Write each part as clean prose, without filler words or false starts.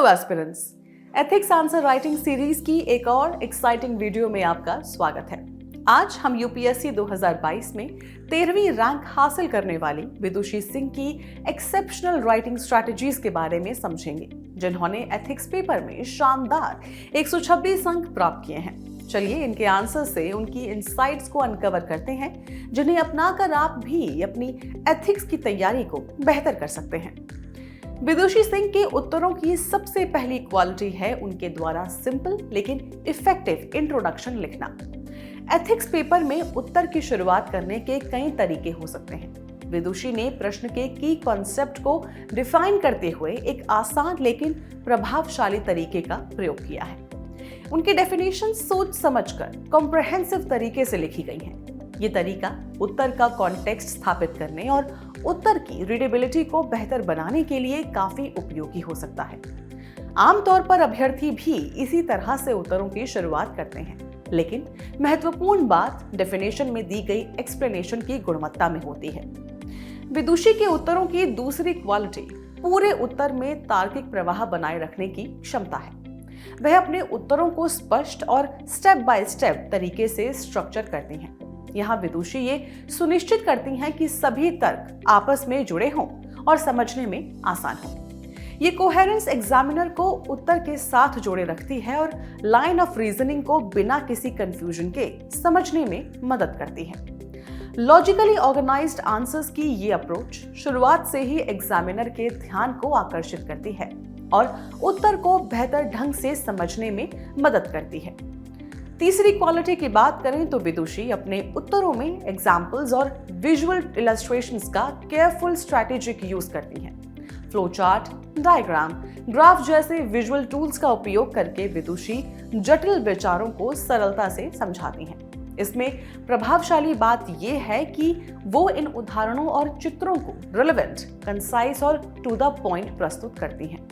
Aspirants, ethics answer writing series की एक और एक्साइटिंग वीडियो में आपका स्वागत है। आज हम यूपीएससी 2022 में 13वीं रैंक हासिल करने वाली विदुषी सिंह की एक्सेप्शनल राइटिंग स्ट्रैटेजीज के बारे में समझेंगे, जिन्होंने एथिक्स पेपर में शानदार 126 अंक प्राप्त किए हैं। चलिए इनके आंसर से उनकी इनसाइट्स को अनकवर करते हैं, जिन्हें अपनाकर आप भी अपनी एथिक्स की तैयारी को बेहतर कर सकते हैं। विदुषी सिंह के उत्तरों की सबसे पहली क्वालिटी है उनके द्वारा सिंपल लेकिन इफेक्टिव इंट्रोडक्शन लिखना। एथिक्स पेपर में उत्तर की शुरुआत करने के कई तरीके हो सकते हैं। विदुषी ने प्रश्न के की कॉन्सेप्ट को डिफाइन करते हुए एक आसान लेकिन प्रभावशाली तरीके का प्रयोग किया है। उनकी डेफिनेशन सोच समझकर कॉम्प्रहेंसिव तरीके से लिखी गई है। ये तरीका उत्तर का कॉन्टेक्स्ट स्थापित करने और उत्तर की रीडेबिलिटी को बेहतर बनाने के लिए काफी उपयोगी हो सकता है। आमतौर पर अभ्यर्थी भी इसी तरह से उत्तरों की शुरुआत करते हैं, लेकिन महत्वपूर्ण बात डेफिनेशन में दी गई एक्सप्लेनेशन की गुणवत्ता में होती है। विदुषी के उत्तरों की दूसरी क्वालिटी पूरे उत्तर में तार्किक प्रवाह बनाए रखने की क्षमता है। वह अपने उत्तरों को स्पष्ट और स्टेप बाय स्टेप तरीके से स्ट्रक्चर करती हैं। यहाँ विदुषी ये सुनिश्चित करती हैं कि सभी तर्क आपस में जुड़े हों और समझने में आसान हो। ये कोहेरेंस एग्जामिनर को उत्तर के साथ जोड़े रखती है और लाइन ऑफ रीजनिंग को बिना किसी कंफ्यूजन के समझने में मदद करती है। लॉजिकली ऑर्गेनाइज्ड आंसर्स की ये अप्रोच शुरुआत से ही एग्जामिनर के ध्यान को आकर्षित करती है और उत्तर को बेहतर ढंग से समझने में मदद करती है। तीसरी क्वालिटी की बात करें तो विदुषी अपने उत्तरों में एग्जाम्पल्स और विजुअल इलस्ट्रेशंस का केयरफुल स्ट्रैटेजिक यूज करती हैं। फ्लो चार्ट, डायग्राम, ग्राफ जैसे विजुअल टूल्स का उपयोग करके विदुषी जटिल विचारों को सरलता से समझाती हैं। इसमें प्रभावशाली बात यह है कि वो इन उदाहरणों और चित्रों को रिलेवेंट, कंसाइज और टू द पॉइंट प्रस्तुत करती हैं।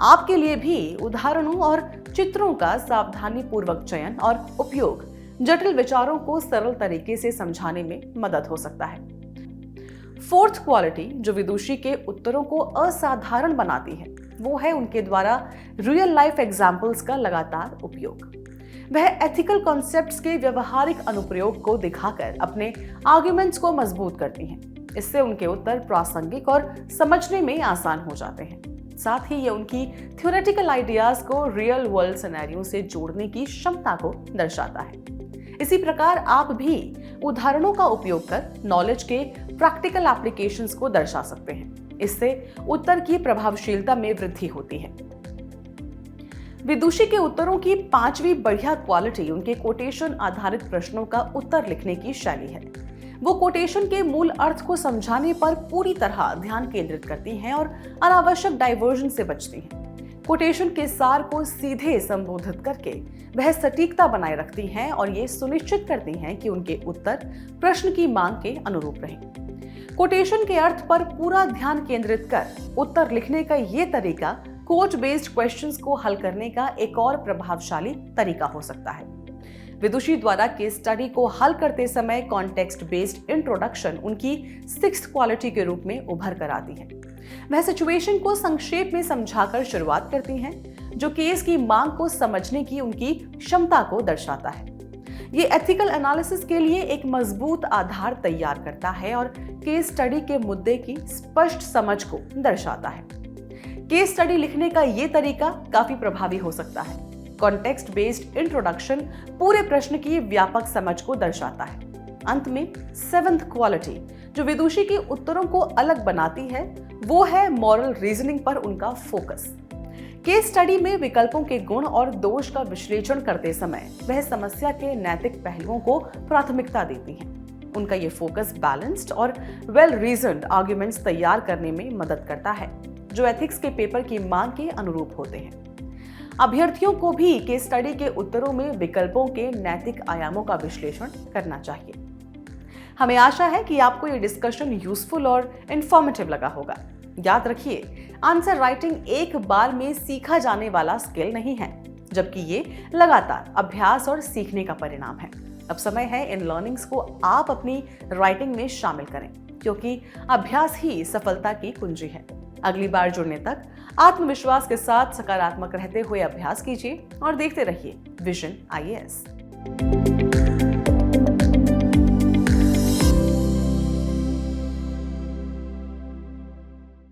आपके लिए भी उदाहरणों और चित्रों का सावधानीपूर्वक चयन और उपयोग जटिल विचारों को सरल तरीके से समझाने में मदद हो सकता है। फोर्थ क्वालिटी जो विदुषी के उत्तरों को असाधारण बनाती है, वो है उनके द्वारा रियल लाइफ एग्जाम्पल्स का लगातार उपयोग। वह एथिकल कॉन्सेप्ट्स के व्यवहारिक अनुप्रयोग को दिखाकर अपने आर्गुमेंट्स को मजबूत करती हैं। इससे उनके उत्तर प्रासंगिक और समझने में आसान हो जाते हैं। साथ ही ये उनकी थ्योरेटिकल आइडियाज को रियल वर्ल्ड सिनेरियो से जोड़ने की क्षमता को दर्शाता है। इसी प्रकार आप भी उदाहरणों का उपयोग कर नॉलेज के प्रैक्टिकल एप्लीकेशंस को दर्शा सकते हैं। इससे उत्तर की प्रभावशीलता में वृद्धि होती है। विदुषी के उत्तरों की पांचवी बढ़िया क्वालिटी उनके कोटेशन आधारित प्रश्नों का उत्तर लिखने की शैली है। वो कोटेशन के मूल अर्थ को समझाने पर पूरी तरह ध्यान केंद्रित करती हैं और अनावश्यक डाइवर्जन से बचती हैं। कोटेशन के सार को सीधे संबोधित करके वह सटीकता बनाए रखती हैं और ये सुनिश्चित करती हैं कि उनके उत्तर प्रश्न की मांग के अनुरूप रहें। कोटेशन के अर्थ पर पूरा ध्यान केंद्रित कर उत्तर लिखने का ये तरीका कोट बेस्ड क्वेश्चंस को हल करने का एक और प्रभावशाली तरीका हो सकता है। विदुषी द्वारा केस स्टडी को हल करते समय कॉन्टेक्स्ट बेस्ड इंट्रोडक्शन उनकी सिक्स्थ क्वालिटी के रूप में उभर कर आती है। वह सिचुएशन को संक्षेप में समझाकर शुरुआत करती हैं, जो केस की मांग को समझने की उनकी क्षमता को दर्शाता है। ये एथिकल एनालिसिस के लिए एक मजबूत आधार तैयार करता है और केस स्टडी के मुद्दे की स्पष्ट समझ को दर्शाता है। केस स्टडी लिखने का ये तरीका काफी प्रभावी हो सकता है। कॉन्टेक्स्ट बेस्ड इंट्रोडक्शन पूरे प्रश्न की व्यापक समझ को दर्शाता है। अंत में सेवंथ क्वालिटी जो विदुषी के उत्तरों को अलग बनाती है, वो है मॉरल रीजनिंग पर उनका फोकस। केस स्टडी में विकल्पों के गुण और दोष का विश्लेषण करते समय वह समस्या के नैतिक पहलुओं को प्राथमिकता देती हैं। उनका ये फोकस बैलेंस्ड और वेल रीजन्ड आर्गुमेंट्स तैयार करने में मदद करता है, जो एथिक्स के पेपर की मांग के अनुरूप होते हैं। अभ्यर्थियों को भी केस स्टडी के उत्तरों में विकल्पों के नैतिक आयामों का विश्लेषण करना चाहिए। हमें आशा है कि आपको ये डिस्कशन यूजफुल और इंफॉर्मेटिव लगा होगा। याद रखिए, आंसर राइटिंग एक बार में सीखा जाने वाला स्किल नहीं है, जबकि ये लगातार अभ्यास और सीखने का परिणाम है। अब समय है इन लर्निंग्स को आप अपनी राइटिंग में शामिल करें, क्योंकि अभ्यास ही सफलता की कुंजी है। अगली बार जुड़ने तक आत्मविश्वास के साथ सकारात्मक रहते हुए अभ्यास कीजिए और देखते रहिए विजन IAS।